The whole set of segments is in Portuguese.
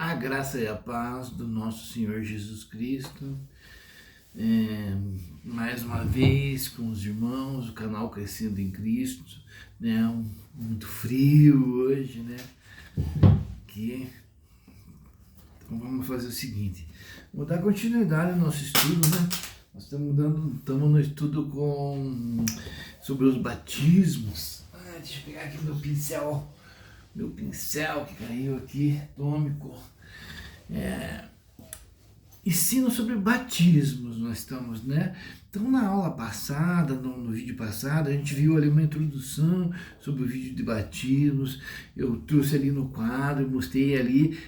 A graça e a paz do nosso Senhor Jesus Cristo. Mais uma vez com os irmãos, o canal Crescendo em Cristo, né? Muito frio hoje, né? Então vamos fazer o seguinte, vamos dar continuidade ao nosso estudo, né? Nós estamos no estudo sobre os batismos. Deixa eu pegar aqui meu pincel que caiu aqui, atômico. Ensino sobre batismos nós estamos, né? Então na aula passada, no vídeo passado, a gente viu ali uma introdução sobre o vídeo de batismos. Eu trouxe ali no quadro, mostrei ali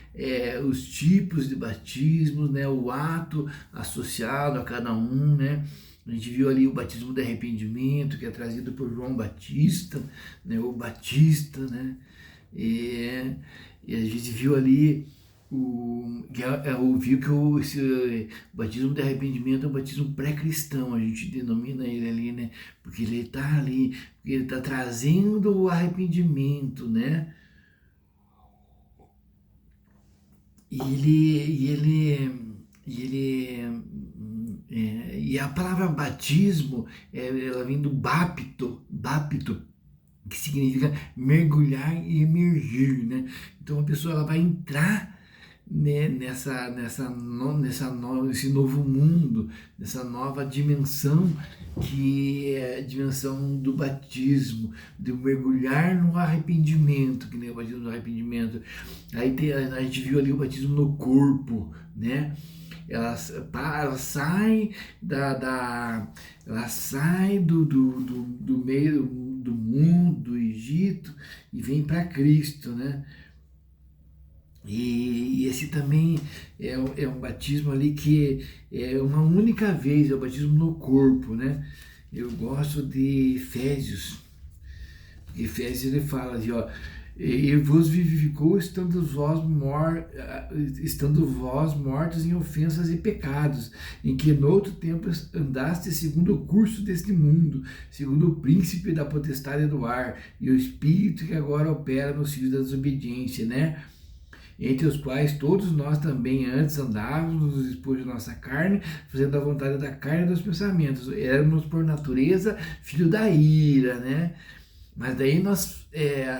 os tipos de batismos, né? O ato associado a cada um, né? A gente viu ali o batismo de arrependimento, que é trazido por João Batista, né? O Batista, né? E a gente viu ali viu que esse batismo de arrependimento é um batismo pré-cristão, a gente denomina ele ali, né? Porque ele está ali, porque ele está trazendo o arrependimento, né? E a palavra batismo, ela vem do bapto, que significa mergulhar e emergir, né? Então a pessoa ela vai entrar, né, nesse novo mundo, nessa nova dimensão, que é a dimensão do batismo, de mergulhar no arrependimento, que nem o batismo do arrependimento. A gente viu ali o batismo no corpo, né? Ela sai ela sai do meio do mundo, do Egito, e vem para Cristo, né? E esse também é um batismo ali que é uma única vez, é o batismo no corpo, né? Eu gosto de Efésios, porque Efésios ele fala assim, ó, e vos vivificou estando vós mortos em ofensas e pecados, em que no outro tempo andaste segundo o curso deste mundo, segundo o príncipe da potestade do ar, e o espírito que agora opera nos filhos da desobediência, né? Entre os quais todos nós também antes andávamos nos despojos de nossa carne, fazendo a vontade da carne e dos pensamentos. Éramos por natureza filho da ira, né? Mas daí nós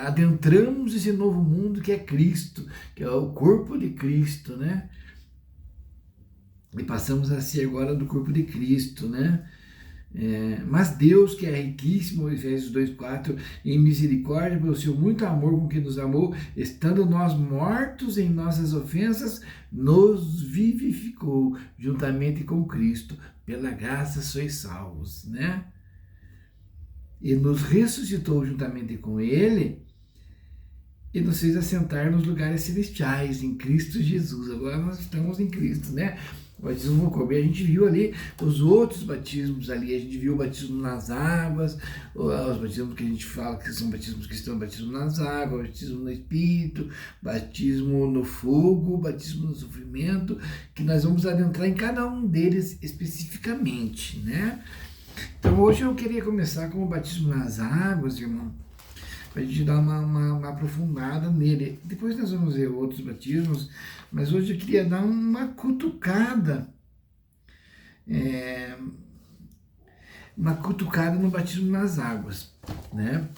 adentramos esse novo mundo que é Cristo, que é o corpo de Cristo, né? E passamos a ser agora do corpo de Cristo, né? Mas Deus, que é riquíssimo, Efésios 2,4, em misericórdia, pelo seu muito amor com que nos amou, estando nós mortos em nossas ofensas, nos vivificou juntamente com Cristo. Pela graça sois salvos, né? E nos ressuscitou juntamente com Ele e nos fez assentar nos lugares celestiais em Cristo Jesus. Agora nós estamos em Cristo, né? O batismo no corpo. E a gente viu ali os outros batismos ali. A gente viu o batismo nas águas, os batismos que a gente fala que são batismos cristãos, batismo nas águas, batismo no Espírito, batismo no fogo, batismo no sofrimento, que nós vamos adentrar em cada um deles especificamente, né? Então hoje eu queria começar com o batismo nas águas, irmão, para a gente dar uma aprofundada nele. Depois nós vamos ver outros batismos, mas hoje eu queria dar uma cutucada, no batismo nas águas, né?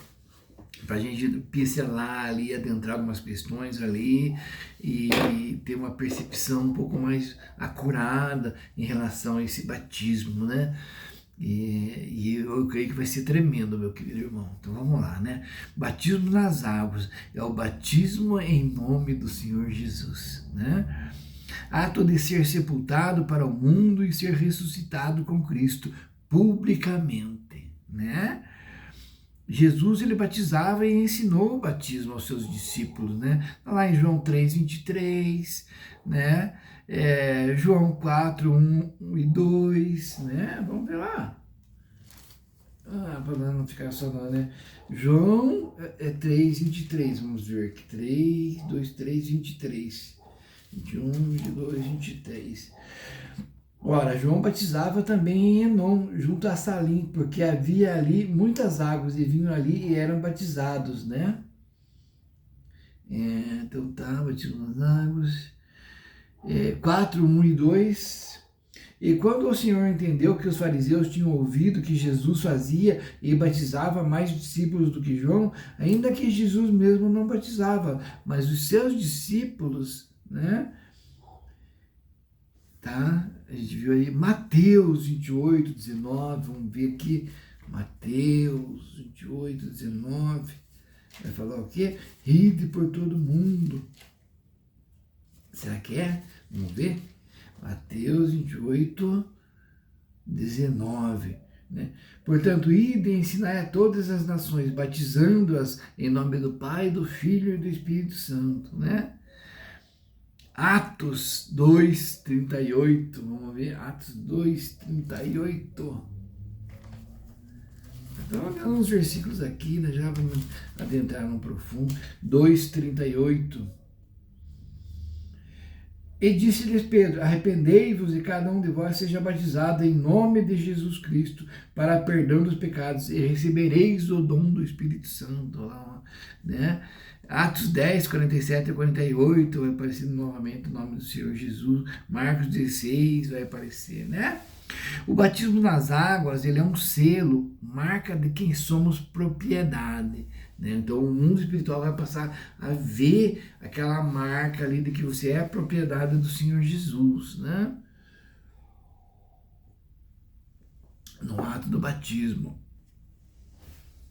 Para a gente pincelar ali, adentrar algumas questões ali e ter uma percepção um pouco mais acurada em relação a esse batismo, né? E eu creio que vai ser tremendo, meu querido irmão. Então vamos lá, né? Batismo nas águas é o batismo em nome do Senhor Jesus, né? Ato de ser sepultado para o mundo e ser ressuscitado com Cristo publicamente, né? Jesus ele batizava e ensinou o batismo aos seus discípulos, né? Lá em João 3:23, né? João 4, 1 e 2, né? Vamos ver lá. Para não ficar só não, né? João 3:23, vamos ver aqui. 3, 2, 3, 23. 21, 22, 23. Ora, João batizava também em Enom, junto a Salim, porque havia ali muitas águas e vinham ali e eram batizados, né? Então tá, batismo nas águas. 4, 1 e 2. E quando o Senhor entendeu que os fariseus tinham ouvido que Jesus fazia e batizava mais discípulos do que João, ainda que Jesus mesmo não batizava, mas os seus discípulos, né? Tá? A gente viu aí Mateus 28, 19, vamos ver aqui, Mateus 28, 19, vai falar o quê? Ride por todo mundo. Será que é? Vamos ver? Mateus 28, 19, né? Portanto, ide e ensinai a todas as nações, batizando-as em nome do Pai, do Filho e do Espírito Santo, né? Atos 2, 38, vamos ver, Atos 2, 38. Então, olhando uns versículos aqui, né, já vamos adentrar no profundo. 2, 38. E disse-lhes Pedro, arrependei-vos e cada um de vós seja batizado em nome de Jesus Cristo para perdão dos pecados e recebereis o dom do Espírito Santo, né? Atos 10, 47 e 48 vai aparecer novamente o nome do Senhor Jesus. Marcos 16 vai aparecer, né? O batismo nas águas, ele é um selo, marca de quem somos propriedade, né? Então o mundo espiritual vai passar a ver aquela marca ali de que você é a propriedade do Senhor Jesus, né? No ato do batismo.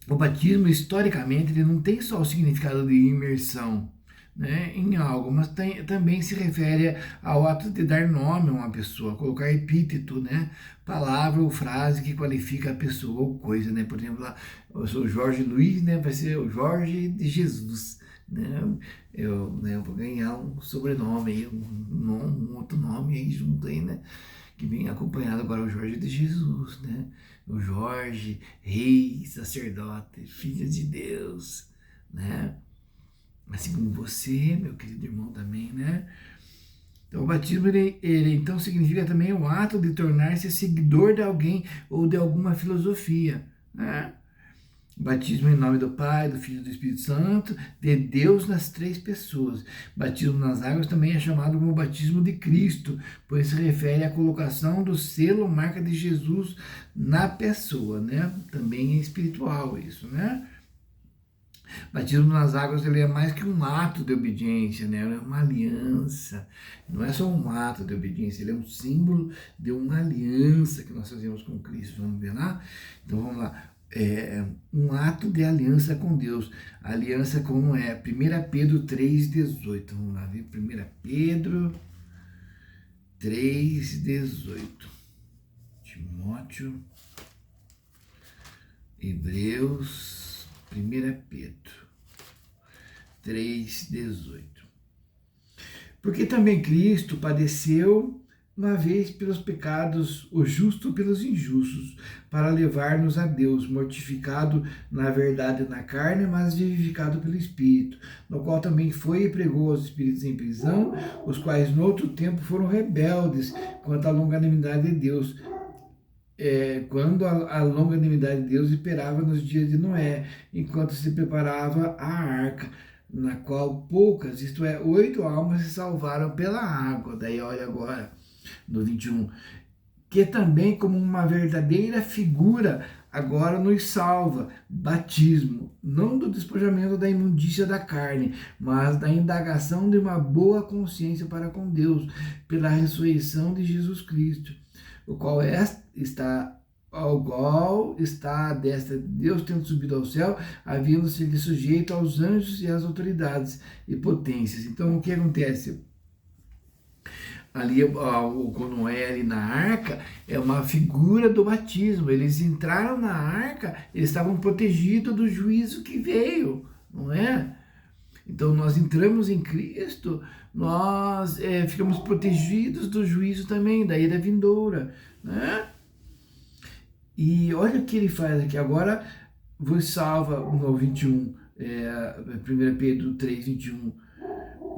O batismo, historicamente, ele não tem só o significado de imersão, né, em algo, mas também se refere ao ato de dar nome a uma pessoa, colocar epíteto, né, palavra ou frase que qualifica a pessoa ou coisa, né? Por exemplo, lá, eu sou Jorge Luiz, né, vai ser o Jorge de Jesus, né? Eu vou ganhar um sobrenome aí, um outro nome aí junto aí, né, que vem acompanhado agora o Jorge de Jesus, né? O Jorge, rei, sacerdote, filho de Deus, né? Assim como você, meu querido irmão, também, né? Então, o batismo, ele então significa também o ato de tornar-se seguidor de alguém ou de alguma filosofia, né? Batismo em nome do Pai, do Filho e do Espírito Santo, de Deus nas três pessoas. Batismo nas águas também é chamado como batismo de Cristo, pois se refere à colocação do selo, marca de Jesus na pessoa, né? Também é espiritual isso, né? Batismo nas águas, ele é mais que um ato de obediência, né? É uma aliança. Não é só um ato de obediência, ele é um símbolo de uma aliança que nós fazemos com Cristo. Vamos ver lá? Então vamos lá. Um ato de aliança com Deus. A aliança como é? 1 Pedro 3,18. Vamos lá ver. 1 Pedro 3,18. Timóteo. Hebreus. 1 Pedro 3,18. Porque também Cristo padeceu uma vez pelos pecados, o justo pelos injustos, para levar-nos a Deus, mortificado na verdade na carne, mas vivificado pelo Espírito, no qual também foi e pregou aos espíritos em prisão, os quais no outro tempo foram rebeldes quanto à longanimidade de Deus, quando a longanimidade de Deus imperava nos dias de Noé, enquanto se preparava a arca, na qual poucas, isto é, 8 almas se salvaram pela água. Daí olha agora, no 21, que também como uma verdadeira figura agora nos salva, batismo, não do despojamento da imundícia da carne, mas da indagação de uma boa consciência para com Deus, pela ressurreição de Jesus Cristo, o qual está à destra de Deus, tendo subido ao céu, havendo sido sujeito aos anjos e às autoridades e potências. Então, o que acontece? Ali, quando Noé ali na arca, é uma figura do batismo. Eles entraram na arca, eles estavam protegidos do juízo que veio, não é? Então, nós entramos em Cristo, nós ficamos protegidos do juízo também, da ira vindoura, né? E olha o que ele faz aqui, agora vos salva, no 21, 1 Pedro 3, 21,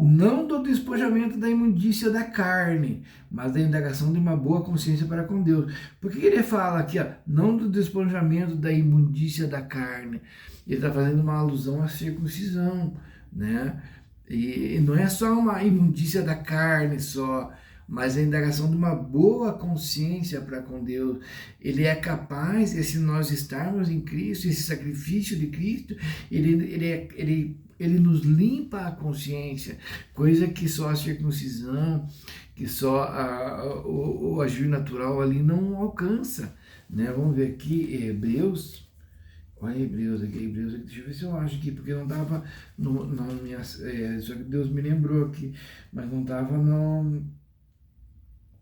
não do despojamento da imundícia da carne, mas da indagação de uma boa consciência para com Deus. Por que ele fala aqui, não do despojamento da imundícia da carne? Ele está fazendo uma alusão à circuncisão, né? E não é só uma imundícia da carne só, mas a indagação de uma boa consciência para com Deus. Ele é capaz, e se nós estarmos em Cristo, esse sacrifício de Cristo, ele nos limpa a consciência, coisa que só a circuncisão, que só o agir natural ali não alcança. Né? Vamos ver aqui, Hebreus. Olha Hebreus aqui, deixa eu ver se eu acho aqui, porque não estava na minha. Só que Deus me lembrou aqui, mas não estava no.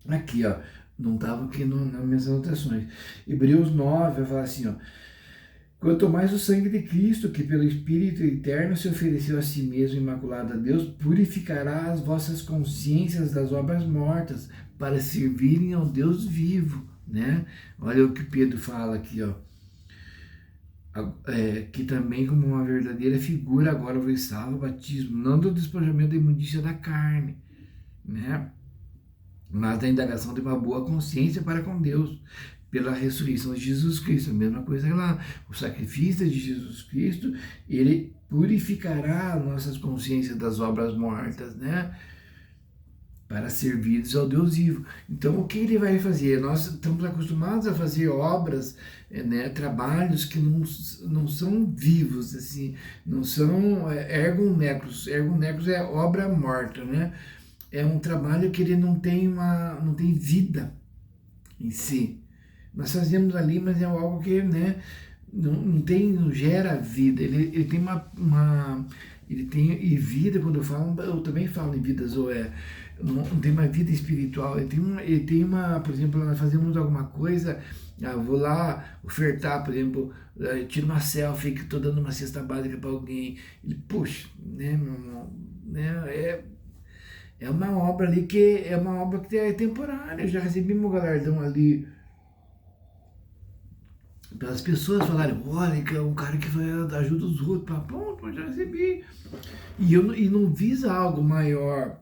Aqui, ó. Não estava aqui nas minhas anotações. Hebreus 9 vai falar assim, ó. Quanto mais o sangue de Cristo, que pelo Espírito eterno se ofereceu a si mesmo imaculado a Deus, purificará as vossas consciências das obras mortas, para servirem ao Deus vivo, né? Olha o que Pedro fala aqui, ó. Que também como uma verdadeira figura agora vos salva o batismo, não do despojamento da imundícia da carne, né? Mas da indagação de uma boa consciência para com Deus, pela ressurreição de Jesus Cristo. A mesma coisa lá, o sacrifício de Jesus Cristo, ele purificará nossas consciências das obras mortas, né? Para servir ao Deus vivo. Então, o que ele vai fazer? Nós estamos acostumados a fazer obras, né, trabalhos que não são vivos, assim, não são ergon necros. Ergon necros é obra morta, né? É um trabalho que ele não tem vida em si. Nós fazemos ali, mas é algo que, né, não gera vida. Ele tem ele tem, e vida, quando eu também falo em vida Zoé, não tem uma vida espiritual, ele tem uma, por exemplo, nós fazemos alguma coisa, eu vou lá ofertar, por exemplo, tiro uma selfie que estou dando uma cesta básica para alguém, ele, puxa, né, meu irmão, né, é uma obra ali que é uma obra que é temporária. Eu já recebi meu galardão ali pelas pessoas falarem, olha, que é um cara que ajuda os outros, pronto, eu já recebi. E não visa algo maior,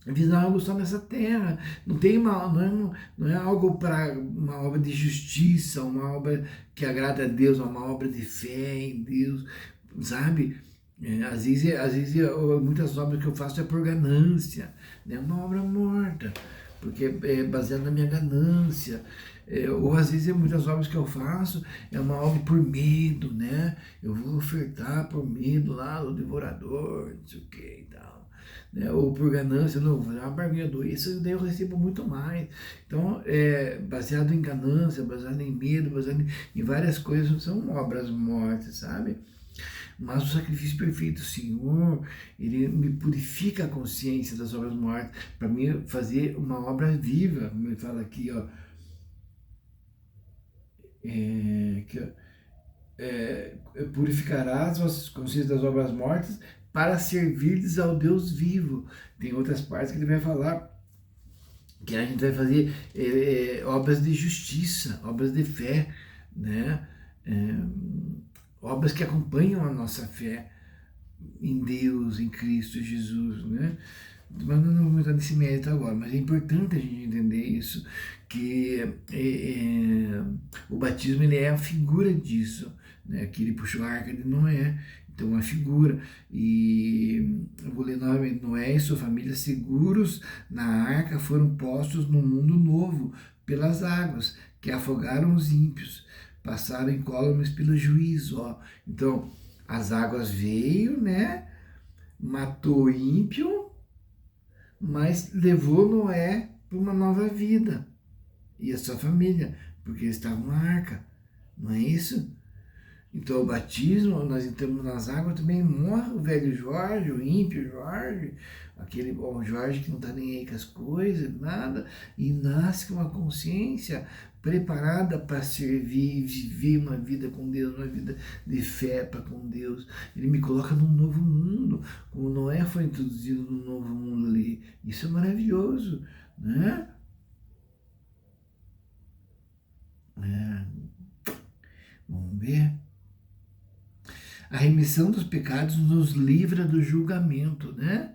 visa algo só nessa terra. Não é algo para uma obra de justiça, uma obra que agrada a Deus, uma obra de fé em Deus, sabe? Às vezes muitas obras que eu faço é por ganância, né? Uma obra morta, porque é baseada na minha ganância. Ou às vezes muitas obras que eu faço é uma obra por medo, né? Eu vou ofertar por medo lá do devorador, não sei o que e tal. Né? Ou por ganância, não, vou dar uma barganha do isso, daí eu recebo muito mais. Então, baseado em ganância, baseado em medo, baseado em várias coisas, são obras mortas, sabe? Mas o sacrifício perfeito do Senhor, ele me purifica a consciência das obras mortas, para mim fazer uma obra viva, como ele fala aqui, ó. Purificará as vossas consciências das obras mortas para servir ao Deus vivo. Tem outras partes que ele vai falar que a gente vai fazer obras de justiça, obras de fé, né? Obras que acompanham a nossa fé em Deus, em Cristo Jesus, né? Mas não vou entrar nesse mérito agora, mas é importante a gente entender isso, que o batismo ele é a figura disso, né? Que ele puxou a arca de Noé, então uma figura, e eu vou ler novamente, Noé e sua família seguros na arca foram postos no mundo novo pelas águas, que afogaram os ímpios, passaram incólumes pelo juízo, ó. Então, as águas veio, né? Matou o ímpio, mas levou Noé para uma nova vida. E a sua família, porque eles estavam na arca. Não é isso? Então, o batismo, nós entramos nas águas, também morre o velho Jorge, o ímpio Jorge, aquele bom Jorge que não está nem aí com as coisas, nada, e nasce com uma consciência preparada para servir, viver uma vida com Deus, uma vida de fé para com Deus. Ele me coloca num novo mundo, como Noé foi introduzido num novo mundo ali. Isso é maravilhoso, né? Vamos ver. A remissão dos pecados nos livra do julgamento, né?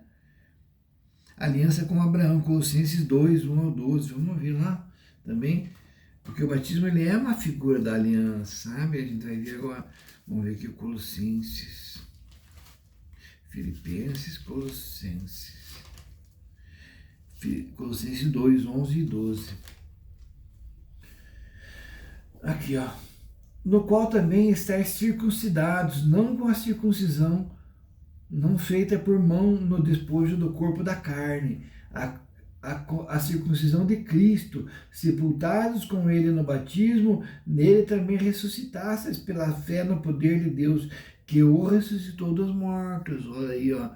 Aliança com Abraão, Colossenses 2, 1 ao 12. Vamos ver lá também. Porque o batismo ele é uma figura da aliança, sabe? A gente vai ver agora. Vamos ver aqui o Colossenses. Filipenses, Colossenses 2, 11 e 12. Aqui, ó. No qual também estáis circuncidados, não com a circuncisão não feita por mão no despojo do corpo da carne, a circuncisão de Cristo, sepultados com ele no batismo, nele também ressuscitastes pela fé no poder de Deus, que o ressuscitou dos mortos. Olha aí, ó.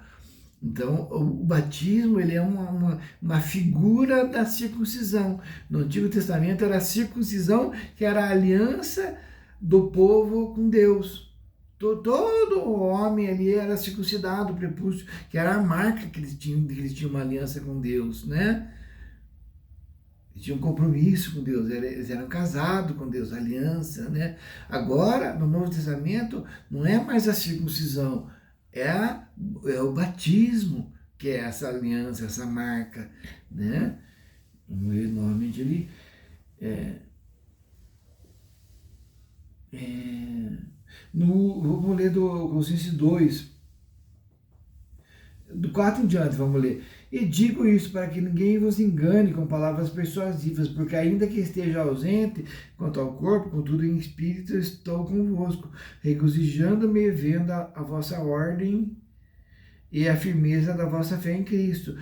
Então, o batismo ele é uma figura da circuncisão. No Antigo Testamento era a circuncisão, que era a aliança do povo com Deus. Todo homem ali era circuncidado, o prepúcio, que era a marca que eles tinham uma aliança com Deus, né? Eles tinham um compromisso com Deus, eles eram casados com Deus, aliança, né? Agora, no Novo Testamento, não é mais a circuncisão, é o batismo, que é essa aliança, essa marca, né? Normalmente ele vamos ler do Colossenses 2, do 4 em diante, vamos ler. E digo isso para que ninguém vos engane com palavras persuasivas, porque ainda que esteja ausente quanto ao corpo, contudo em espírito estou convosco, regozijando-me vendo a vossa ordem e a firmeza da vossa fé em Cristo.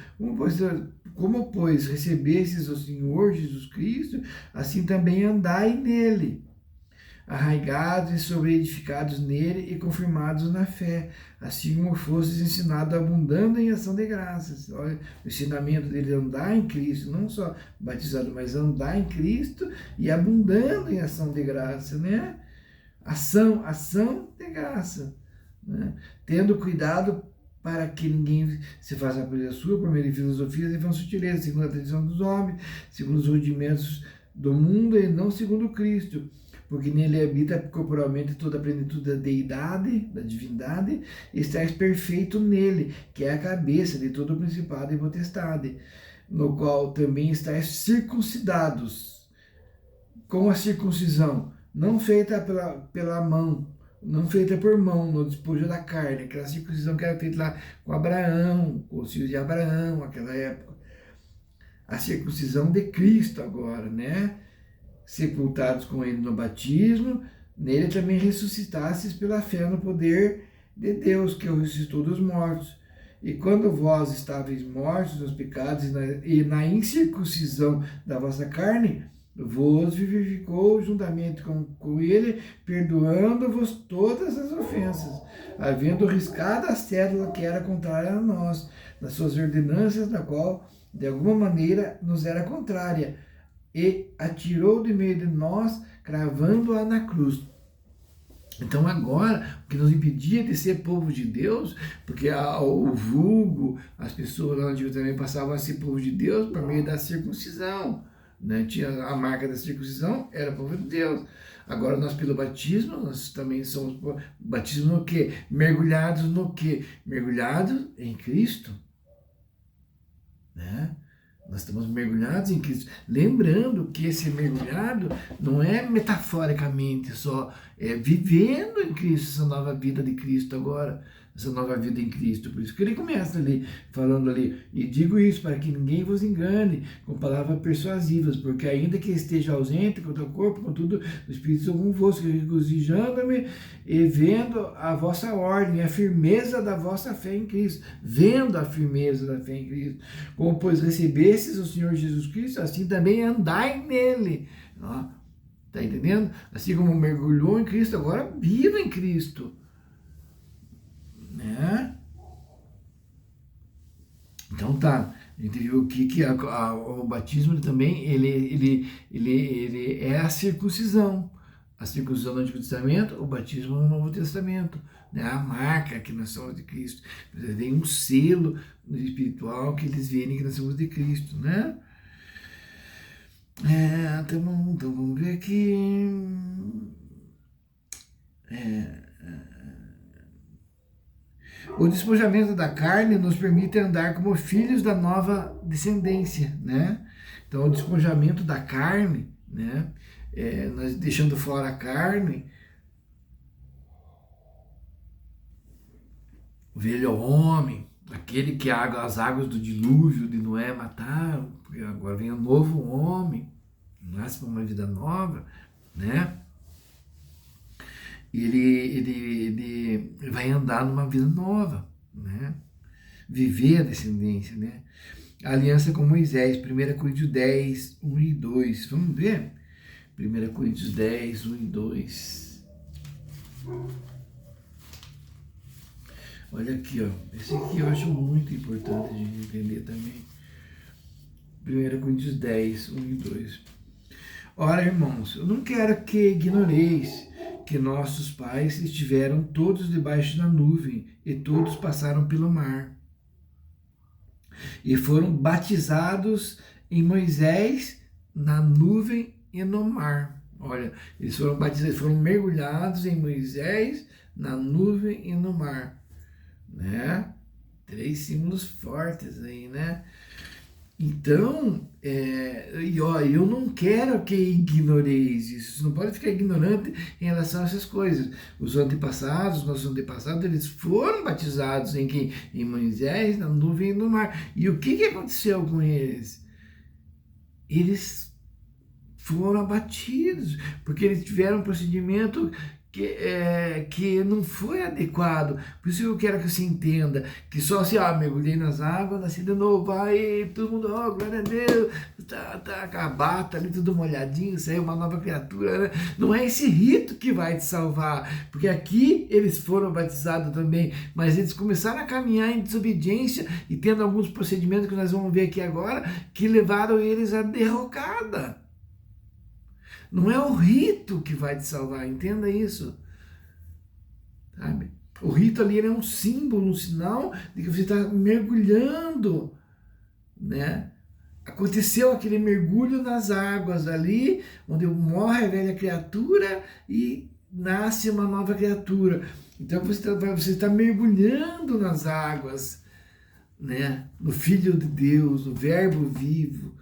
Como, pois, recebestes o Senhor Jesus Cristo, assim também andai nele, arraigados e sobreedificados nele e confirmados na fé, assim como fostes ensinados, abundando em ação de graças. Olha, o ensinamento dele é andar em Cristo, não só batizado, mas andar em Cristo e abundando em ação de graça, né? Ação de graça, né? Tendo cuidado para que ninguém se faça coisa sua por meio de filosofias e vão sutilezas, segundo a tradição dos homens, segundo os rudimentos do mundo e não segundo Cristo, porque nele habita corporalmente toda a plenitude da deidade, da divindade, e estáis perfeito nele, que é a cabeça de todo o principado e potestade, no qual também estáis circuncidados, com a circuncisão, não feita pela mão, não feita por mão, no despojo da carne, aquela circuncisão que era feita lá com Abraão, com os filhos de Abraão, naquela época. A circuncisão de Cristo agora, né? Sepultados com ele no batismo, nele também ressuscitastes pela fé no poder de Deus, que o ressuscitou dos mortos. E quando vós estáveis mortos nos pecados e na incircuncisão da vossa carne, vos vivificou juntamente com ele, perdoando-vos todas as ofensas, havendo riscado a cédula que era contrária a nós, nas suas ordenanças, na qual, de alguma maneira, nos era contrária, e atirou de meio de nós, cravando-a na cruz. Então agora, o que nos impedia de ser povo de Deus, porque o vulgo, as pessoas lá no Antigo também passavam a ser povo de Deus por meio da circuncisão, né? Tinha a marca da circuncisão, era povo de Deus. Agora nós pelo batismo, nós também somos batismo no quê? Mergulhados no quê? Mergulhados em Cristo, né? Nós estamos mergulhados em Cristo. Lembrando que esse mergulhado não é metaforicamente só, é vivendo em Cristo, essa nova vida de Cristo agora, essa nova vida em Cristo. Por isso que ele começa ali, falando ali, e digo isso para que ninguém vos engane com palavras persuasivas, porque ainda que esteja ausente quanto ao corpo, contudo, o Espírito sou convosco, regozijando-me e vendo a vossa ordem, a firmeza da vossa fé em Cristo, vendo a firmeza da fé em Cristo, como pois recebestes o Senhor Jesus Cristo, assim também andai nele. Ó, tá entendendo? Assim como mergulhou em Cristo, agora viva em Cristo, né? Então tá, a gente viu que o batismo também ele é a circuncisão no Antigo Testamento, o batismo no Novo Testamento, né? A marca que nós somos de Cristo, tem um selo espiritual que eles verem que nós somos de Cristo, né? Então vamos ver aqui. O despojamento da carne nos permite andar como filhos da nova descendência, né? Então, o despojamento da carne, né? Nós deixando fora a carne, O velho homem, aquele que as águas do dilúvio de Noé mataram, porque agora vem um novo homem, nasce para uma vida nova, né? Ele vai andar numa vida nova, né? Viver a descendência, né? A aliança com Moisés, 1 Coríntios 10, 1 e 2. Vamos ver? 1 Coríntios 10, 1 e 2. Olha aqui, ó. Esse aqui eu acho muito importante a gente entender também. 1 Coríntios 10, 1 e 2. Ora, irmãos, eu não quero que ignoreis que nossos pais estiveram todos debaixo da nuvem e todos passaram pelo mar. E foram batizados em Moisés na nuvem e no mar. Olha, eles foram batizados, foram mergulhados em Moisés na nuvem e no mar, né? 3 símbolos fortes aí, né? Então, eu não quero que ignoreis isso. Você não pode ficar ignorante em relação a essas coisas. Os antepassados, nossos antepassados, eles foram batizados em quem? Em Moisés, na nuvem e no mar. E o que aconteceu com eles? Eles foram abatidos, porque eles tiveram um procedimento que não foi adequado. Por isso que eu quero que você entenda que só assim, mergulhei nas águas, nasci de novo, aí todo mundo, glória a Deus, tá com a bata ali tudo molhadinho, saiu uma nova criatura, né? Não é esse rito que vai te salvar, porque aqui eles foram batizados também, mas eles começaram a caminhar em desobediência e tendo alguns procedimentos que nós vamos ver aqui agora, que levaram eles à derrocada. Não é o rito que vai te salvar, entenda isso. Sabe? O rito ali é um símbolo, um sinal de que você está mergulhando, né? Aconteceu aquele mergulho nas águas ali, onde morre a velha criatura e nasce uma nova criatura. Então você está mergulhando nas águas, né? No Filho de Deus, no Verbo vivo.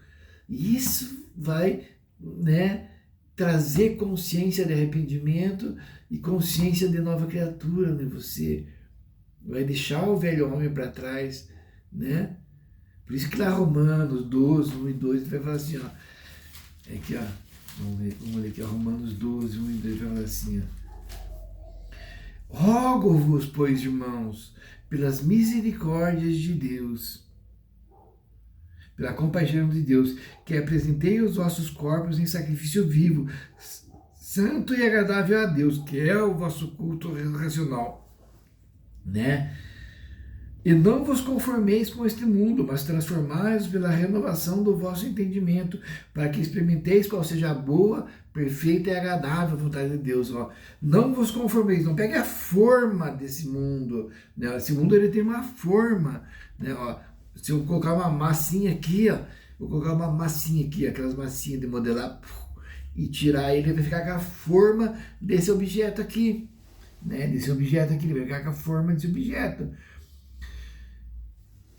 E isso vai, né, trazer consciência de arrependimento e consciência de nova criatura em você. Vai deixar o velho homem para trás, né? Por isso que lá Romanos 12, 1 e 2, vai falar assim, ó. Aqui, ó. Vamos ler aqui, ó, Romanos 12, 1 e 2, vai falar assim, ó. Rogo-vos, pois, irmãos, pelas misericórdias de Deus, pela compaixão de Deus, que apresentei os vossos corpos em sacrifício vivo, santo e agradável a Deus, que é o vosso culto racional, né? E não vos conformeis com este mundo, mas transformai-vos pela renovação do vosso entendimento, para que experimenteis qual seja a boa, perfeita e agradável vontade de Deus. Ó. Não vos conformeis, não pegue a forma desse mundo, né? Esse mundo ele tem uma forma, né? Ó, se eu colocar uma massinha aqui, ó, vou colocar uma massinha aqui, aquelas massinhas de modelar, e tirar ele, vai ficar com a forma desse objeto aqui, né? Desse objeto aqui, ele vai ficar com a forma desse objeto.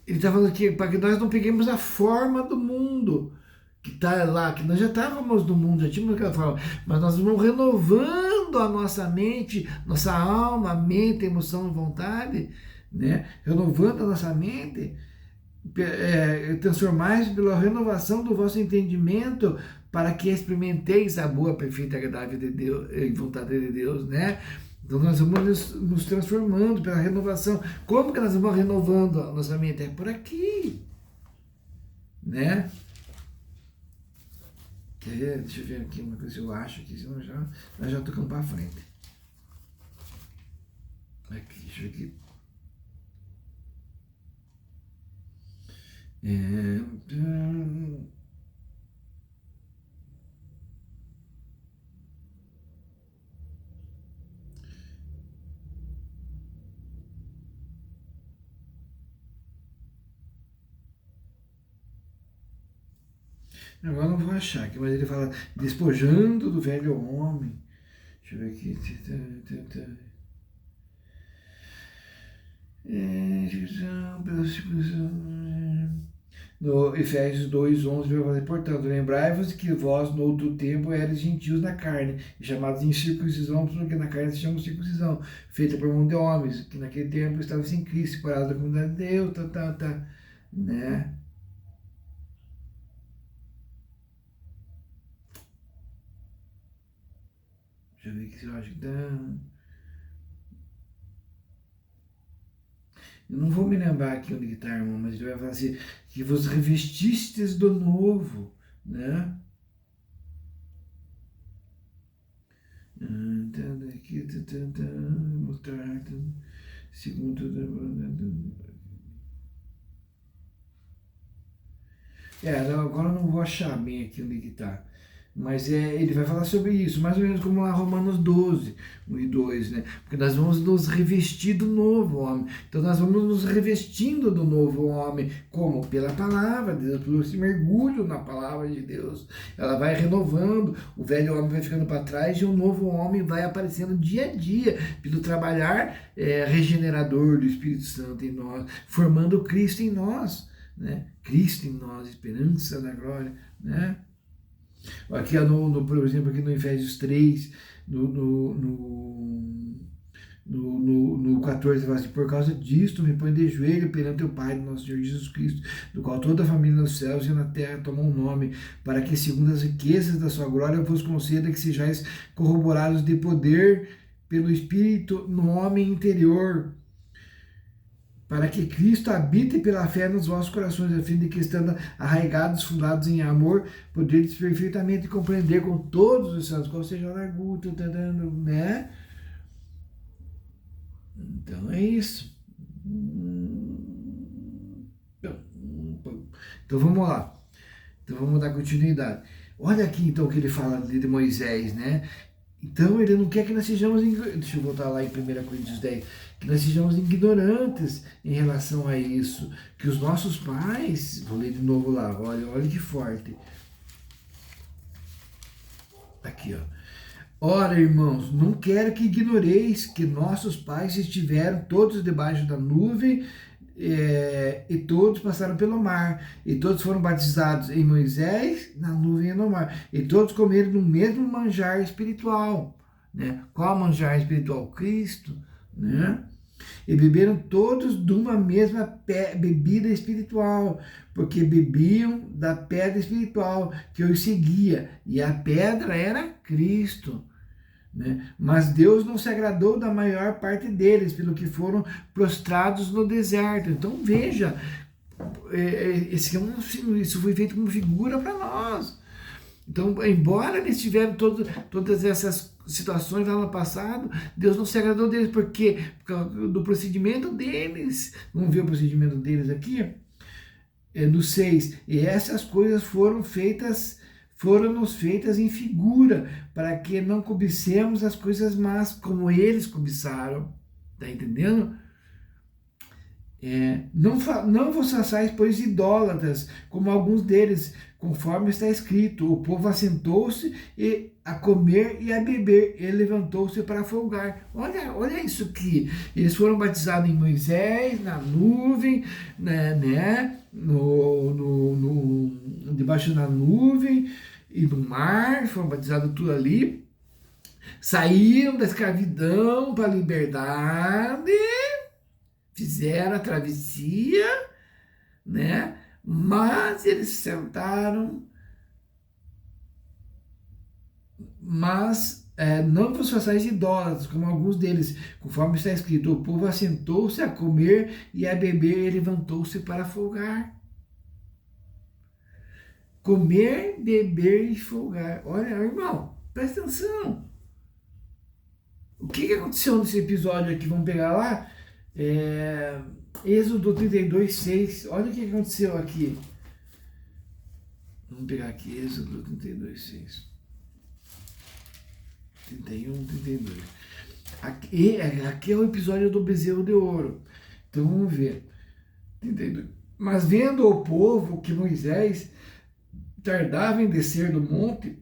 Ele está falando aqui, para que nós não peguemos a forma do mundo que está lá, que nós já estávamos no mundo, já tínhamos aquela forma, mas nós vamos renovando a nossa mente, nossa alma, mente, emoção e vontade, né? Renovando a nossa mente, transformai-vos pela renovação do vosso entendimento, para que experimenteis a boa, perfeita e agradável de Deus, e vontade de Deus, né? Então nós vamos nos transformando pela renovação. Como que nós vamos renovando a nossa mente? É por aqui, né? Quer ver? Deixa eu ver aqui uma coisa que eu acho aqui, senão nós já tocamos para frente. Aqui, deixa eu ver aqui. Agora não vou achar aqui, mas ele fala despojando do velho homem. Deixa eu ver aqui. no Efésios 2:11, vai falar, portanto, lembrai-vos que vós no outro tempo eres gentios na carne, chamados de incircuncisão, porque na carne se chama circuncisão, feita por mão de homens, que naquele tempo estavam sem Cristo, separados da comunidade de Deus, né? Deixa eu ver aqui se eu acho que dá. Eu não vou me lembrar aqui onde está, irmão, mas ele vai falar assim, que vos revestistes do novo, né? Aqui, mostrar, segundo... agora eu não vou achar bem aqui onde que está. Mas ele vai falar sobre isso, mais ou menos como lá Romanos 12, 1 e 2, né? Porque nós vamos nos revestir do novo homem. Então nós vamos nos revestindo do novo homem, como? Pela palavra de Deus, pelo esse mergulho na palavra de Deus. Ela vai renovando, o velho homem vai ficando para trás e o novo homem vai aparecendo dia a dia, pelo trabalhar regenerador do Espírito Santo em nós, formando Cristo em nós, né? Cristo em nós, esperança da glória, né? Aqui, por exemplo, aqui no Efésios 3, no 14, fala assim, por causa disto me põe de joelho perante o Pai do nosso Senhor Jesus Cristo, do qual toda a família nos céus e na terra toma um nome, para que, segundo as riquezas da sua glória, vos conceda que sejais corroborados de poder pelo Espírito no homem interior, para que Cristo habite pela fé nos vossos corações, a fim de que, estando arraigados, fundados em amor, poderes perfeitamente compreender com todos os santos, qual seja a largura, né? Então é isso. Então vamos lá. Então vamos dar continuidade. Olha aqui então o que ele fala de Moisés, né? Então ele não quer que nós sejamos, deixa eu voltar lá em 1 Coríntios 10, que nós sejamos ignorantes em relação a isso, que os nossos pais, vou ler de novo lá, olha que forte. Aqui, ó. Ora, irmãos, não quero que ignoreis que nossos pais estiveram todos debaixo da nuvem, e todos passaram pelo mar, e todos foram batizados em Moisés, na nuvem e no mar, e todos comeram do mesmo manjar espiritual, né? Qual manjar espiritual? Cristo, né? E beberam todos de uma mesma bebida espiritual, porque bebiam da pedra espiritual que os seguia, e a pedra era Cristo. Né? Mas Deus não se agradou da maior parte deles, pelo que foram prostrados no deserto. Então veja, isso foi feito como figura para nós. Então, embora eles tiveram todas essas situações lá no passado, Deus não se agradou deles, porque por causa do procedimento deles. Vamos ver o procedimento deles aqui? No 6. E essas coisas foram-nos feitas em figura, para que não cobicemos as coisas más como eles cobiçaram. Tá entendendo? Não vos façais, pois, idólatras, como alguns deles, conforme está escrito, o povo assentou-se a comer e a beber, e levantou-se para folgar. Olha isso aqui. Eles foram batizados em Moisés, na nuvem, né? Debaixo da nuvem e do mar, foram batizados tudo ali, saíram da escravidão para a liberdade, fizeram a travessia, né? Mas eles sentaram, não vos façais idólatras, como alguns deles, conforme está escrito, o povo assentou-se a comer e a beber e levantou-se para folgar. Comer, beber e folgar. Olha, irmão, presta atenção. O que aconteceu nesse episódio aqui? Vamos pegar lá? Êxodo 32, 6. Olha o que aconteceu aqui. Vamos pegar aqui, Êxodo 32, 6. 31, 32. Aqui é o episódio do bezerro de ouro. Então vamos ver. 32. Mas vendo o povo que Moisés tardava em descer do monte,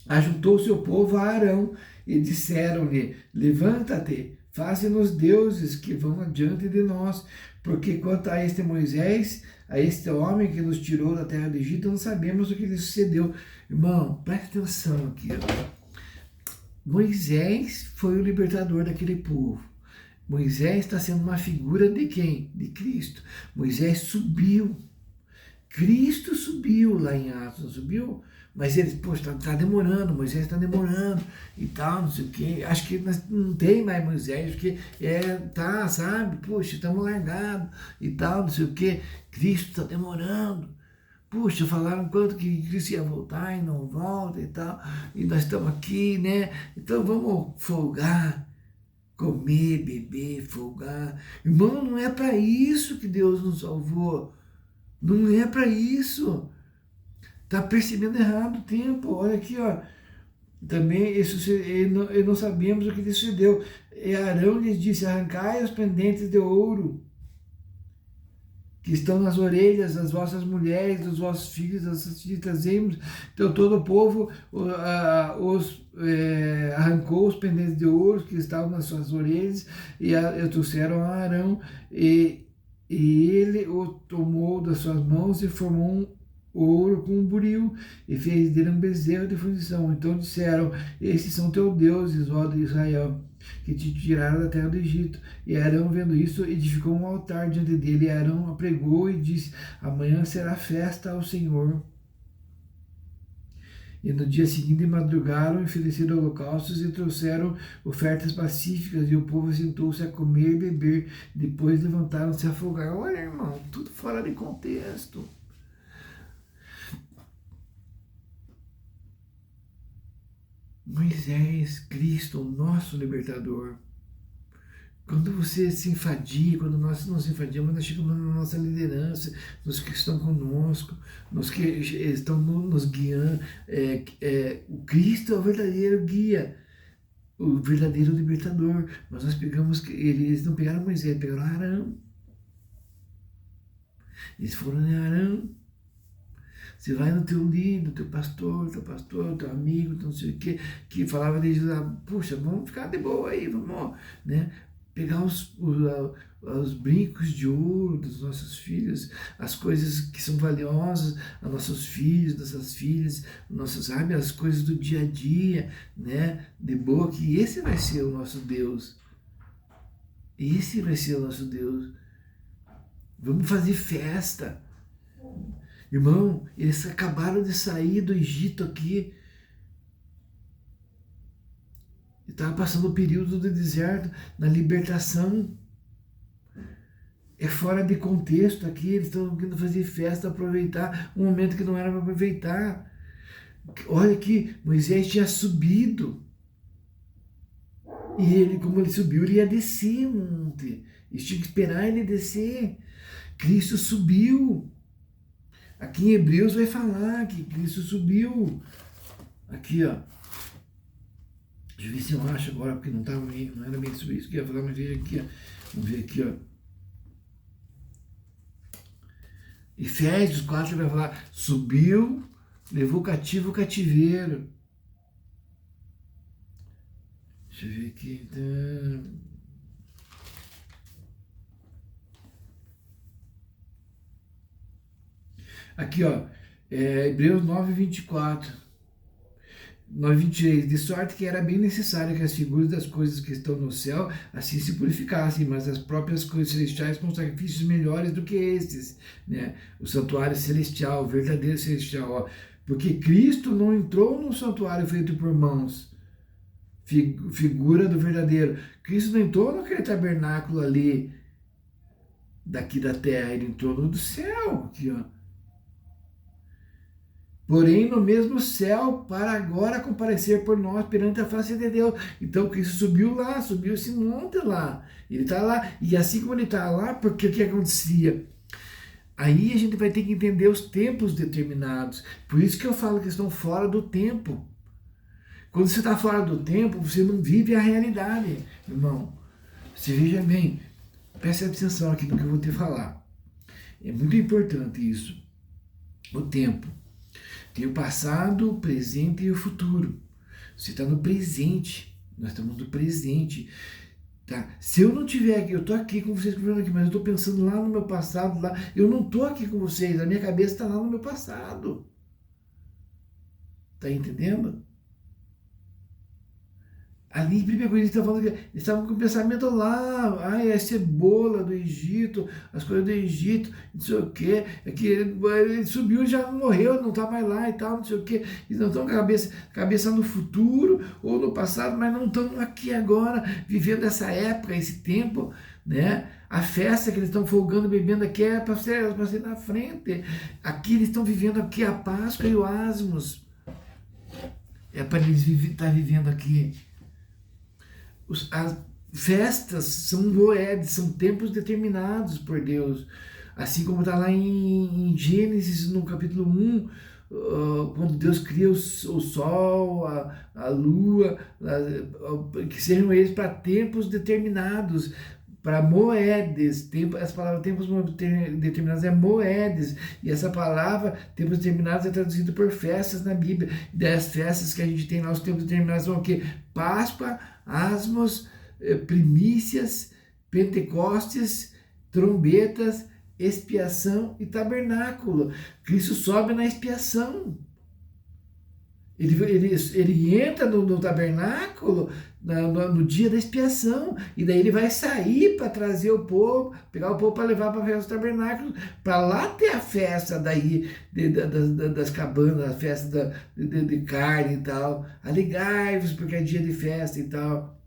ajuntou-se o povo a Arão e disseram-lhe: levanta-te, faze-nos deuses que vão adiante de nós, porque quanto a este Moisés, a este homem que nos tirou da terra do Egito, não sabemos o que lhe sucedeu. Irmão, presta atenção aqui. Moisés foi o libertador daquele povo. Moisés está sendo uma figura de quem? De Cristo. Moisés subiu. Cristo subiu lá em Atos, não subiu? Mas ele, poxa, está demorando, Moisés está demorando e tal, não sei o quê. Acho que não tem mais Moisés, porque tá, sabe? Poxa, estamos largados e tal, não sei o quê. Cristo está demorando. Puxa, falaram quanto que Cristo ia voltar e não volta e tal. E nós estamos aqui, né? Então vamos folgar, comer, beber, folgar. Irmão, não é para isso que Deus nos salvou. Não é para isso. Está percebendo errado o tempo. Olha aqui, ó. Também não sabemos o que lhe sucedeu. E Arão lhes disse: arrancai os pendentes de ouro que estão nas orelhas das vossas mulheres, dos vossos filhos, das vossas filhas, trazemos. Então todo o povo arrancou os pendentes de ouro que estavam nas suas orelhas e trouxeram a Arão, e ele o tomou das suas mãos e formou um ouro com um buril, e fez dele um bezerro de fundição. Então disseram: esses são teus deuses, ó de Israel, que te tiraram da terra do Egito. E Arão, vendo isso, edificou um altar diante dele. E Arão apregou e disse: amanhã será festa ao Senhor. E no dia seguinte madrugaram e ofereceram holocaustos e trouxeram ofertas pacíficas, e o povo sentou-se a comer e beber. Depois levantaram-se a folgar. Olha, irmão, tudo fora de contexto. Moisés, Cristo, o nosso libertador. Quando você se enfadia, quando nós não se enfadiamos, nós chegamos na nossa liderança, nos que estão conosco, nos que estão nos guiando. O Cristo é o verdadeiro guia, o verdadeiro libertador. Mas nós pegamos, eles não pegaram Moisés, pegaram Arão. Eles foram em Arão. Você vai no teu líder, teu pastor, teu amigo, não sei o quê, que falava de Jesus: puxa, vamos ficar de boa aí, vamos, né? Pegar os brincos de ouro dos nossos filhos, as coisas que são valiosas a nossos filhos, nossas filhas, sabe, as coisas do dia a dia, né? De boa, que esse vai ser o nosso Deus. Esse vai ser o nosso Deus. Vamos fazer festa. Irmão, eles acabaram de sair do Egito aqui. Estava passando o período do deserto, na libertação. É fora de contexto aqui, eles estão querendo fazer festa, aproveitar um momento que não era para aproveitar. Olha que Moisés tinha subido. E ele, como ele subiu, ele ia descer o monte. Eles tinham que esperar ele descer. Cristo subiu. Aqui em Hebreus vai falar que Cristo subiu. Aqui, ó. Deixa eu ver se eu acho agora, porque não era bem sobre isso que eu ia falar, mas veja aqui, ó. Vamos ver aqui, ó. Efésios 4 vai falar: subiu, levou cativo o cativeiro. Deixa eu ver aqui. Aqui, ó, Hebreus 9:24, 9:23, de sorte que era bem necessário que as figuras das coisas que estão no céu assim se purificassem, mas as próprias coisas celestiais com sacrifícios melhores do que estes, né? O santuário celestial, o verdadeiro celestial, ó, porque Cristo não entrou no santuário feito por mãos, figura do verdadeiro. Cristo não entrou naquele tabernáculo ali, daqui da terra, ele entrou no do céu, aqui, ó. Porém, no mesmo céu, para agora comparecer por nós perante a face de Deus. Então, Cristo subiu lá, subiu esse monte lá. Ele está lá. E assim como ele está lá, porque o que acontecia? Aí a gente vai ter que entender os tempos determinados. Por isso que eu falo que estão fora do tempo. Quando você está fora do tempo, você não vive a realidade, irmão. Você veja bem, preste atenção aqui no que eu vou te falar. É muito importante isso. O tempo. Tem o passado, o presente e o futuro. Você está no presente. Nós estamos no presente. Tá? Se eu não tiver aqui, eu estou aqui com vocês conversando aqui, mas eu estou pensando lá no meu passado, lá, eu não estou aqui com vocês, a minha cabeça está lá no meu passado. Tá entendendo? Ali, primeira coisa, eles estavam falando que eles estavam com o pensamento lá, ai, a cebola do Egito, as coisas do Egito, não sei o quê, é que ele subiu e já morreu, não está mais lá e tal, não sei o quê. Eles não estão com a cabeça no futuro ou no passado, mas não estão aqui agora, vivendo essa época, esse tempo, né? A festa que eles estão folgando, bebendo aqui é para ser na frente. Aqui eles estão vivendo aqui a Páscoa e o Asmos. É para eles estar vivendo aqui. As festas são moedas, são tempos determinados por Deus. Assim como está lá em Gênesis, no capítulo 1, quando Deus cria o sol, a lua, que sejam eles para tempos determinados, para moedas. As palavras tempos determinados é moedas, e essa palavra tempos determinados é traduzida por festas na Bíblia. E das festas que a gente tem lá, os tempos determinados são o quê? Páscoa, Asmos, primícias, Pentecostes, trombetas, expiação e tabernáculo. Cristo sobe na expiação. Ele entra no tabernáculo no dia da expiação, e daí ele vai sair para trazer o povo, pegar o povo para levar para a festa do tabernáculo, para lá ter a festa daí das cabanas, a festa de carne e tal. Alegrai-vos porque é dia de festa e tal.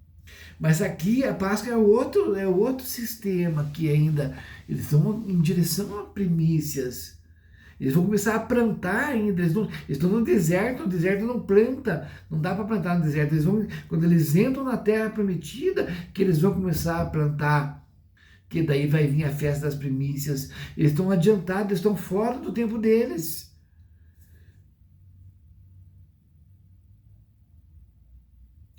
Mas aqui a Páscoa é outro sistema que ainda eles estão em direção a primícias. Eles vão começar a plantar ainda, eles estão no deserto, o deserto não planta, não dá para plantar no deserto. Quando eles entram na terra prometida, que eles vão começar a plantar, que daí vai vir a festa das primícias. Eles estão adiantados, eles estão fora do tempo deles.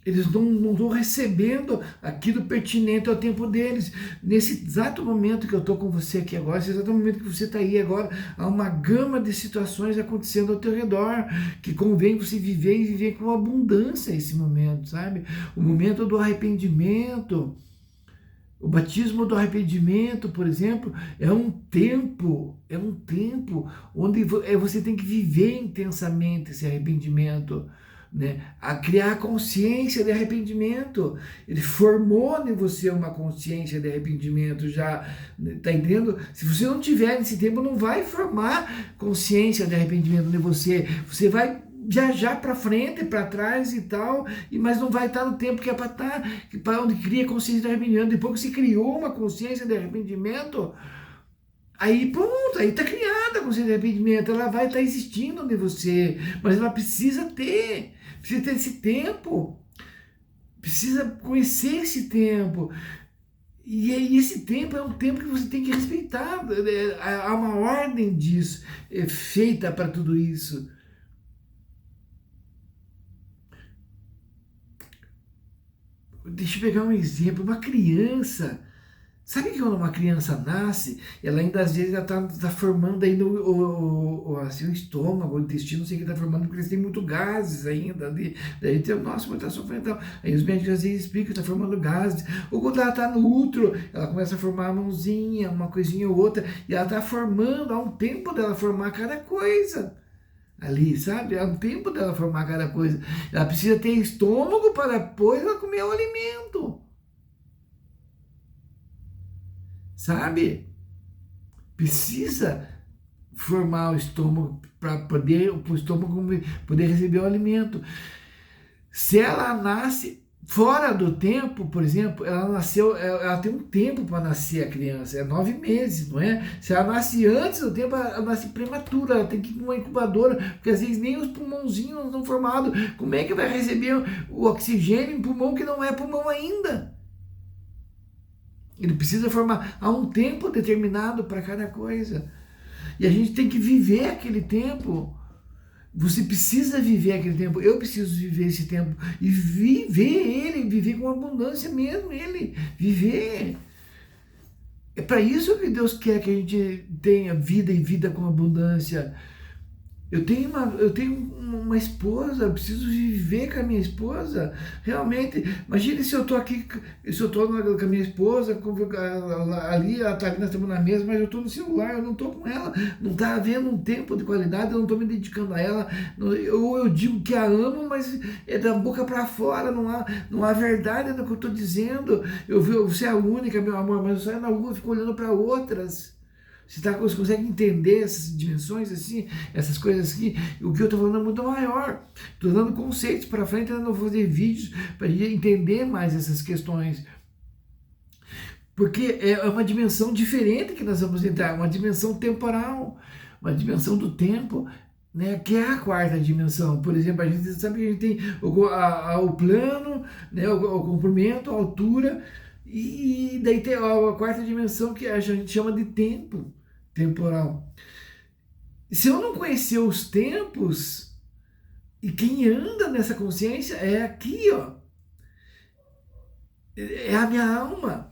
Eles não estão recebendo aquilo pertinente ao tempo deles. Nesse exato momento que eu estou com você aqui agora, nesse exato momento que você está aí agora, há uma gama de situações acontecendo ao teu redor, que convém você viver e viver com abundância esse momento, sabe? O momento do arrependimento. O batismo do arrependimento, por exemplo, é um tempo onde você tem que viver intensamente esse arrependimento, né? A criar consciência de arrependimento. Ele formou em você uma consciência de arrependimento já, tá entendendo? Se você não tiver nesse tempo, não vai formar consciência de arrependimento em você. Você vai viajar para frente, para trás e tal, mas não vai estar no tempo que é para estar, para onde cria consciência de arrependimento. Depois que se criou uma consciência de arrependimento, aí pronto, aí está criada a consciência de arrependimento, ela vai estar existindo em você, mas ela precisa ter esse tempo, precisa conhecer esse tempo. E esse tempo é um tempo que você tem que respeitar. Há uma ordem disso, feita para tudo isso. Deixa eu pegar um exemplo. Uma criança, sabe que quando uma criança nasce, ela ainda às vezes está formando ainda assim, o estômago, o intestino, não sei o que está formando, porque eles têm muito gases ainda. Daí tem, nossa, mas está sofrendo. Então, aí os médicos às vezes explicam que está formando gases. Ou quando ela está no útero, ela começa a formar a mãozinha, uma coisinha ou outra, e ela está formando, há um tempo dela formar cada coisa. Ali, sabe? É um tempo dela formar cada coisa. Ela precisa ter estômago para depois ela comer o alimento. Sabe? Precisa formar o estômago para o estômago poder receber o alimento. Se ela nasce fora do tempo, por exemplo, ela tem um tempo para nascer a criança, é 9 meses, não é? Se ela nasce antes do tempo, ela nasce prematura, ela tem que ir para uma incubadora, porque às vezes nem os pulmãozinhos não estão formados. Como é que vai receber o oxigênio em pulmão que não é pulmão ainda? Ele precisa formar, há um tempo determinado para cada coisa. E a gente tem que viver aquele tempo. Você precisa viver aquele tempo, eu preciso viver esse tempo e viver com abundância mesmo, viver. É para isso que Deus quer que a gente tenha vida e vida com abundância. Eu tenho uma esposa, eu preciso viver com a minha esposa. Realmente, imagine se eu tô aqui, se eu tô com a minha esposa, ali, ela tá ali, nós estamos na mesa, mas eu tô no celular, eu não tô com ela, não tá havendo um tempo de qualidade, eu não tô me dedicando a ela. Ou eu digo que a amo, mas é da boca para fora, não há verdade no que eu tô dizendo. Você é a única, meu amor, mas eu saio na rua e fico olhando para outras. Você consegue entender essas dimensões assim, essas coisas aqui? O que eu estou falando é muito maior. Estou dando conceitos para frente, eu não vou fazer vídeos para entender mais essas questões. Porque é uma dimensão diferente que nós vamos entrar, uma dimensão temporal, uma dimensão do tempo, né, que é a quarta dimensão. Por exemplo, a gente sabe que a gente tem o plano, né, o comprimento, a altura, e daí tem a quarta dimensão que a gente chama de tempo temporal. Se eu não conhecer os tempos, e quem anda nessa consciência é aqui, ó, é a minha alma,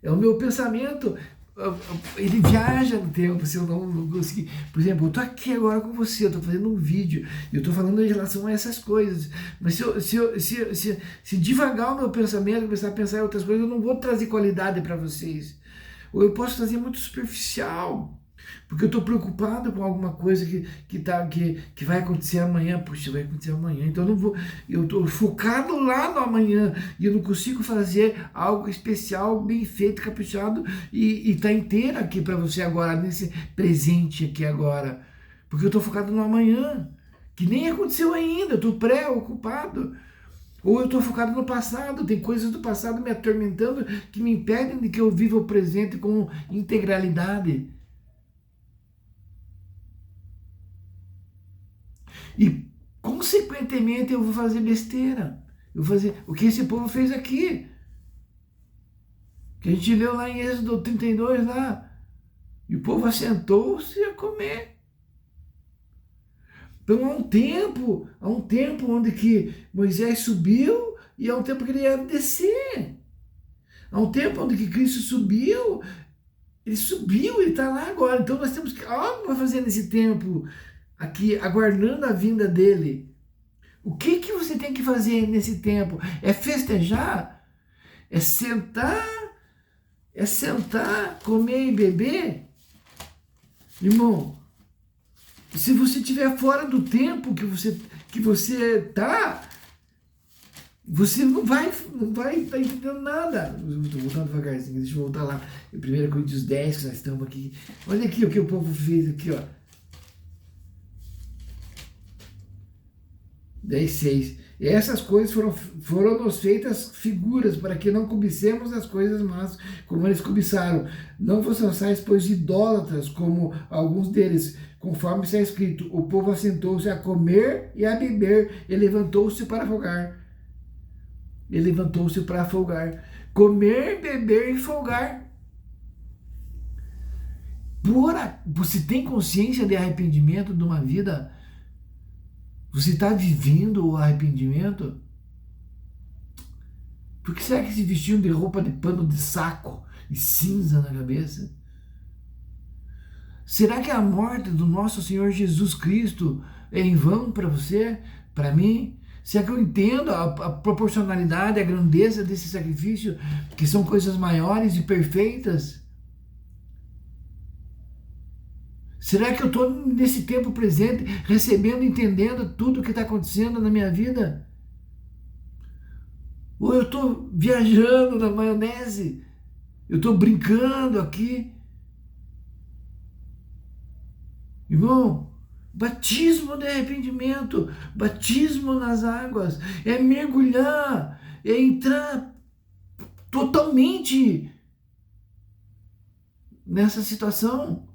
é o meu pensamento. Ele viaja no tempo, se eu não conseguir. Por exemplo, eu tô aqui agora com você, eu tô fazendo um vídeo, eu tô falando em relação a essas coisas. Mas se devagar o meu pensamento, começar a pensar em outras coisas, eu não vou trazer qualidade para vocês. Ou eu posso trazer muito superficial, porque eu estou preocupado com alguma coisa que vai acontecer amanhã. Puxa, vai acontecer amanhã, então eu não vou. Eu estou focado lá no amanhã e eu não consigo fazer algo especial, bem feito, caprichado e tá inteiro aqui para você agora, nesse presente aqui agora, porque eu estou focado no amanhã, que nem aconteceu ainda, eu estou preocupado. Ou eu estou focado no passado, tem coisas do passado me atormentando que me impedem de que eu viva o presente com integralidade. E, consequentemente, eu vou fazer besteira. Eu vou fazer o que esse povo fez aqui. Que a gente leu lá em Êxodo 32, lá. E o povo assentou-se a comer. Então há um tempo onde que Moisés subiu e há um tempo que ele ia descer. Há um tempo onde que Cristo subiu, ele está lá agora. Então nós temos que, algo para fazer nesse tempo, aqui, aguardando a vinda dele. O que você tem que fazer nesse tempo? É festejar? É sentar? É sentar, comer e beber? Irmão, se você estiver fora do tempo que você está, você não vai estar entendendo nada. Estou voltando devagarzinho, deixa eu voltar lá. 1 Coríntios 10, que nós estamos aqui. Olha aqui o que o povo fez aqui, ó. 10:6. E essas coisas foram nos feitas figuras, para que não cobicemos as coisas más, como eles cobiçaram. Não vos façais, pois, idólatras, como alguns deles, conforme está escrito: o povo assentou-se a comer e a beber, e levantou-se para folgar. E levantou-se para folgar. Comer, beber e folgar. Você tem consciência de arrependimento de uma vida? Você está vivendo o arrependimento? Por que será que se vestiam de roupa de pano de saco e cinza na cabeça? Será que a morte do nosso Senhor Jesus Cristo é em vão para você, para mim? Será que eu entendo a proporcionalidade, a grandeza desse sacrifício, que são coisas maiores e perfeitas? Será que eu estou nesse tempo presente, recebendo, entendendo tudo o que está acontecendo na minha vida? Ou eu estou viajando na maionese? Eu estou brincando aqui? Irmão, batismo de arrependimento, batismo nas águas, é mergulhar, é entrar totalmente nessa situação.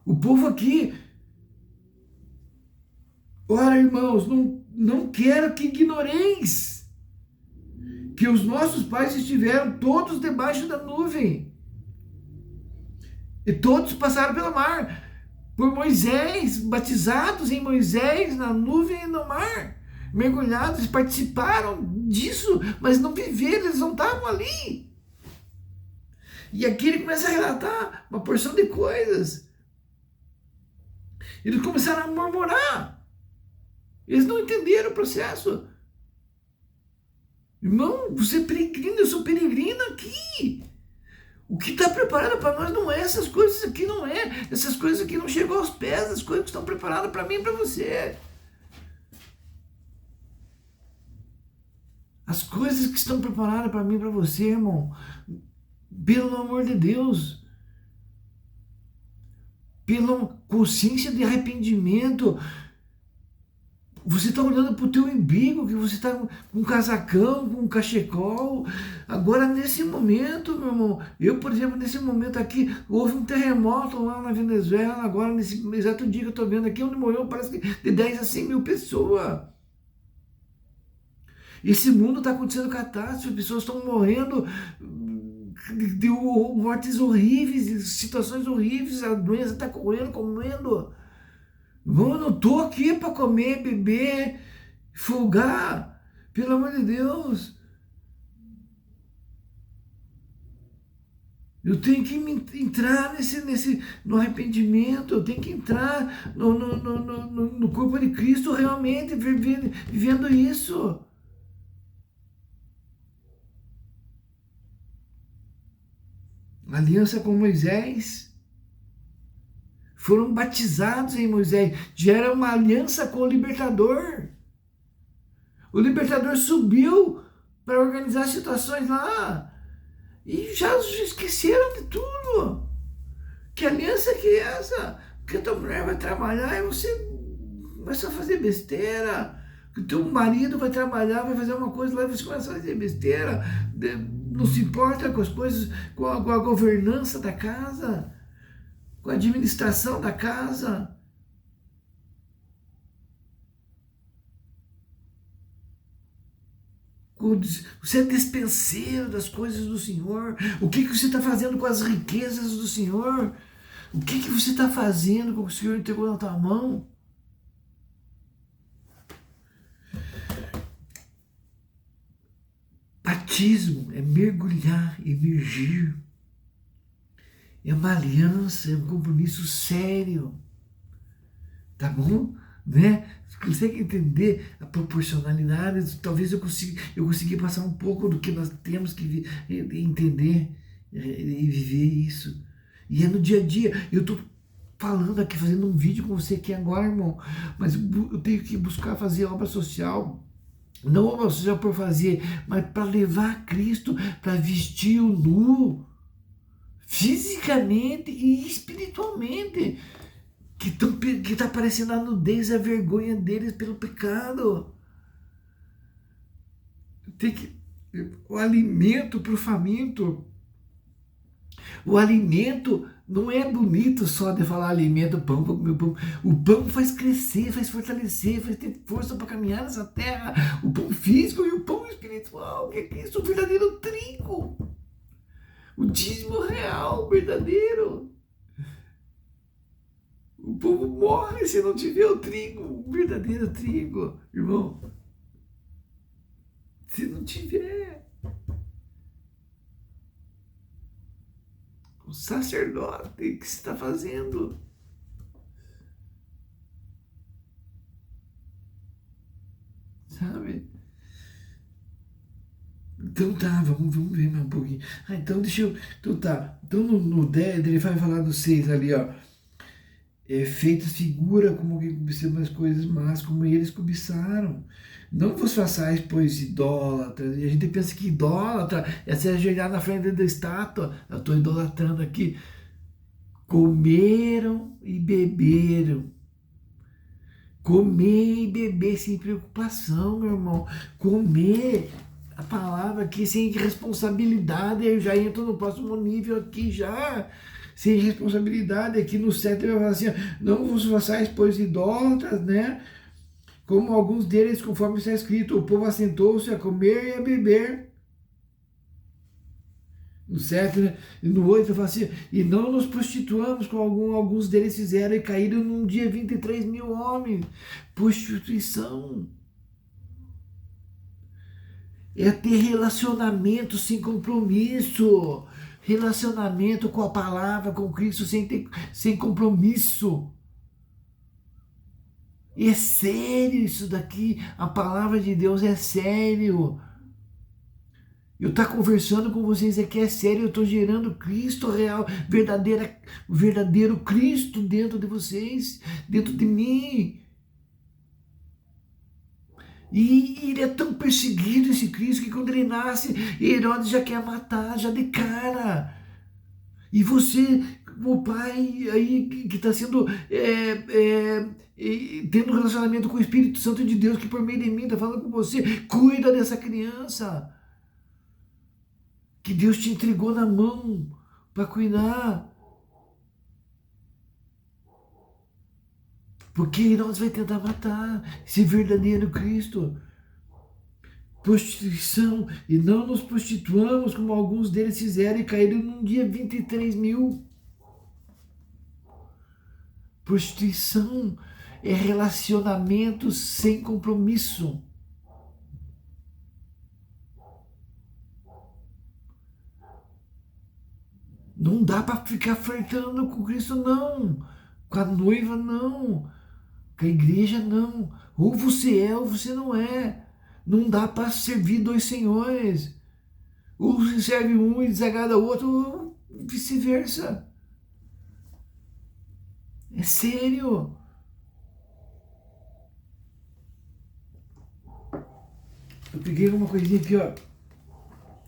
O povo aqui, ora, irmãos, não quero que ignoreis que os nossos pais estiveram todos debaixo da nuvem e todos passaram pelo mar, por Moisés, batizados em Moisés, na nuvem e no mar, mergulhados, eles participaram disso, mas não viveram, eles não estavam ali. E aqui ele começa a relatar uma porção de coisas. Eles começaram a murmurar. Eles não entenderam o processo. Irmão, você é peregrino, eu sou peregrino aqui. O que está preparado para nós não é essas coisas aqui, não é. Essas coisas aqui não chegam aos pés das coisas que estão preparadas para mim e para você. As coisas que estão preparadas para mim e para você, irmão, pelo amor de Deus, pela consciência de arrependimento, você está olhando para o teu umbigo, que você está com um casacão, com um cachecol. Agora, nesse momento, meu irmão, eu, por exemplo, nesse momento aqui, houve um terremoto lá na Venezuela, agora, nesse exato dia que eu estou vendo aqui, onde morreu, parece que de 10 a 100 mil pessoas. Esse mundo está acontecendo catástrofe, pessoas estão morrendo de mortes horríveis, situações horríveis, a doença está correndo, comendo. Eu não estou aqui para comer, beber, folgar, pelo amor de Deus. Eu tenho que entrar no arrependimento, eu tenho que entrar no corpo de Cristo realmente, vivendo isso. Aliança com Moisés. Foram batizados em Moisés. Gera uma aliança com o libertador. O libertador subiu para organizar situações lá. E já esqueceram de tudo. Que aliança que é essa? Que a tua mulher vai trabalhar e você vai só fazer besteira. Que o teu marido vai trabalhar, vai fazer uma coisa lá e você começa a fazer besteira. Não se importa com as coisas, com a governança da casa, com a administração da casa. Você é despenseiro das coisas do Senhor. O que você está fazendo com as riquezas do Senhor? O que você está fazendo com o que o Senhor entregou na tua mão? Batismo é mergulhar, emergir. É uma aliança, é um compromisso sério. Tá bom? Né? Você consegue entender a proporcionalidade? Talvez eu consiga passar um pouco do que nós temos que entender e viver isso. E é no dia a dia. Eu estou falando aqui, fazendo um vídeo com você aqui agora, irmão. Mas eu tenho que buscar fazer obra social. Não obra social por fazer, mas para levar Cristo, para vestir o nu. Fisicamente e espiritualmente. Que está parecendo a nudez, a vergonha deles pelo pecado. O alimento para o faminto. O alimento não é bonito só de falar alimento, pão, vou comer pão. O pão faz crescer, faz fortalecer, faz ter força para caminhar nessa terra. O pão físico e o pão espiritual, que é isso? O verdadeiro trigo. O dízimo real, verdadeiro. O povo morre se não tiver o trigo, o verdadeiro trigo, irmão. Se não tiver. O sacerdote, o que você está fazendo? Sabe? Então tá, vamos ver mais um pouquinho. Então deixa eu. Então tá. Então no 10 ele vai falar no 6 ali, ó. Feitas figura como que cobiçam as coisas más, como eles cobiçaram. Não vos façais, pois, idólatras. E a gente pensa que idólatra é se ajoelhar na frente da estátua. Eu estou idolatrando aqui. Comeram e beberam. Comer e beber sem preocupação, meu irmão. Comer, a palavra aqui, sem responsabilidade. Eu já entro no próximo nível aqui já. Sem responsabilidade, aqui no 7 ele vai falar assim, não vos façais, pois, idólatras, né? Como alguns deles, conforme está escrito, o povo assentou-se a comer e a beber. No 7, né? E no 8 ele fala assim, e não nos prostituamos como alguns deles fizeram e caíram num dia 23 mil homens. Prostituição. É ter relacionamento sem compromisso. Relacionamento com a palavra, com Cristo, sem compromisso. E é sério isso daqui, a palavra de Deus é sério. Eu estou conversando com vocês aqui, é sério, eu estou gerando Cristo real, o verdadeiro Cristo dentro de vocês, dentro de mim. E ele é tão perseguido, esse Cristo, que quando ele nasce, Herodes já quer matar, já de cara. E você, o pai aí que está sendo tendo um relacionamento com o Espírito Santo de Deus, que por meio de mim está falando com você, cuida dessa criança que Deus te entregou na mão para cuidar. Porque Herodes vai tentar matar esse verdadeiro Cristo. Prostituição, e não nos prostituamos como alguns deles fizeram e caíram num dia 23.000. Prostituição é relacionamento sem compromisso. Não dá para ficar flertando com Cristo, não. Com a noiva, não. Com a igreja, não. Ou você é ou você não é. Não dá para servir dois senhores. Ou se serve um e desagrada o outro, ou vice-versa. É sério. Eu peguei uma coisinha aqui, ó.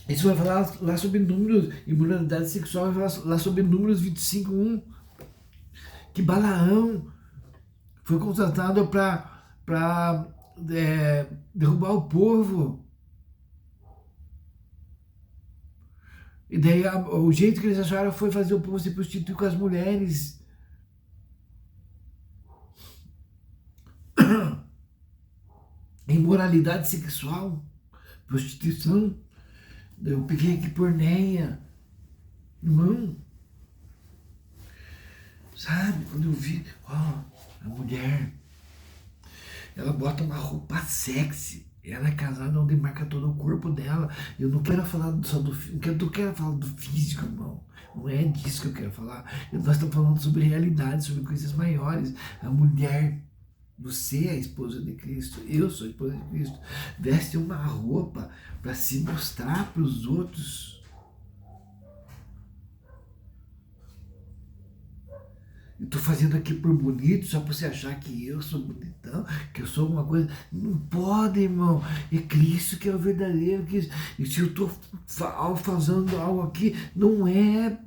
Isso vai falar lá sobre números, imoralidade sexual, vai falar lá sobre números 25:1. Que Balaão foi contratado para derrubar o povo. E daí o jeito que eles acharam foi fazer o povo se prostituir com as mulheres. Imoralidade sexual, prostituição. Eu peguei aqui porneia. Irmão, sabe, quando eu vi, ó, a mulher, ela bota uma roupa sexy, ela é casada onde marca todo o corpo dela. Eu não quero falar só do não quero falar do físico, irmão. Não é disso que eu quero falar. Nós estamos falando sobre realidade, sobre coisas maiores. A mulher, você é a esposa de Cristo, eu sou a esposa de Cristo, veste uma roupa para se mostrar para os outros. Eu estou fazendo aqui por bonito, só para você achar que eu sou bonitão, que eu sou alguma coisa. Não pode, irmão. É Cristo que é o verdadeiro. E se eu estou fazendo algo aqui, não é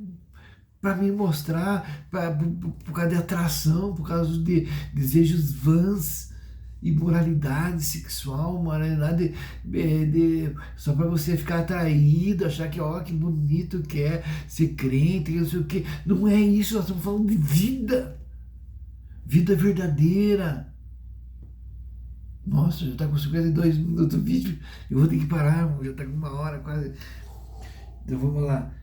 para me mostrar, por causa de atração, por causa de desejos vãs, imoralidade sexual, moralidade só para você ficar atraído, achar que ó, que bonito que é ser crente, não sei o que. Não é isso, nós estamos falando de vida, vida verdadeira. Nossa, já está com 52 minutos o vídeo, eu vou ter que parar, já está com 1 hora quase. Então vamos lá.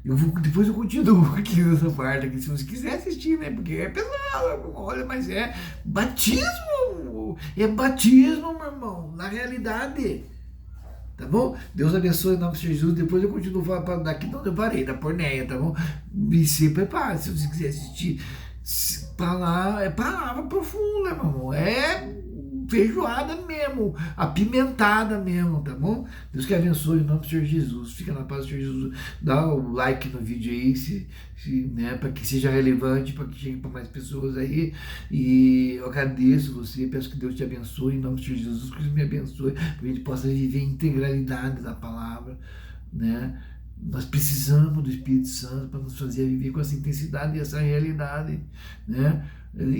Depois eu continuo aqui nessa parte aqui, se você quiser assistir, né? Porque é pesado, olha, mas é batismo. É batismo, meu irmão, na realidade. Tá bom? Deus abençoe em nome de Jesus. Depois eu continuo falando daqui onde eu parei, da porneia, tá bom? E se prepare, se você quiser assistir. É palavra profunda, meu irmão. É feijoada mesmo, apimentada mesmo, tá bom? Deus que abençoe em nome do Senhor Jesus. Fica na paz do Senhor Jesus. Dá o like no vídeo aí, né, para que seja relevante, para que chegue para mais pessoas aí. E eu agradeço você, peço que Deus te abençoe em nome do Senhor Jesus, que Deus me abençoe, para que a gente possa viver a integralidade da palavra, né? Nós precisamos do Espírito Santo para nos fazer viver com essa intensidade e essa realidade, né?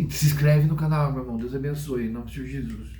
Se inscreve no canal, meu irmão. Deus abençoe, em nome do Senhor Jesus.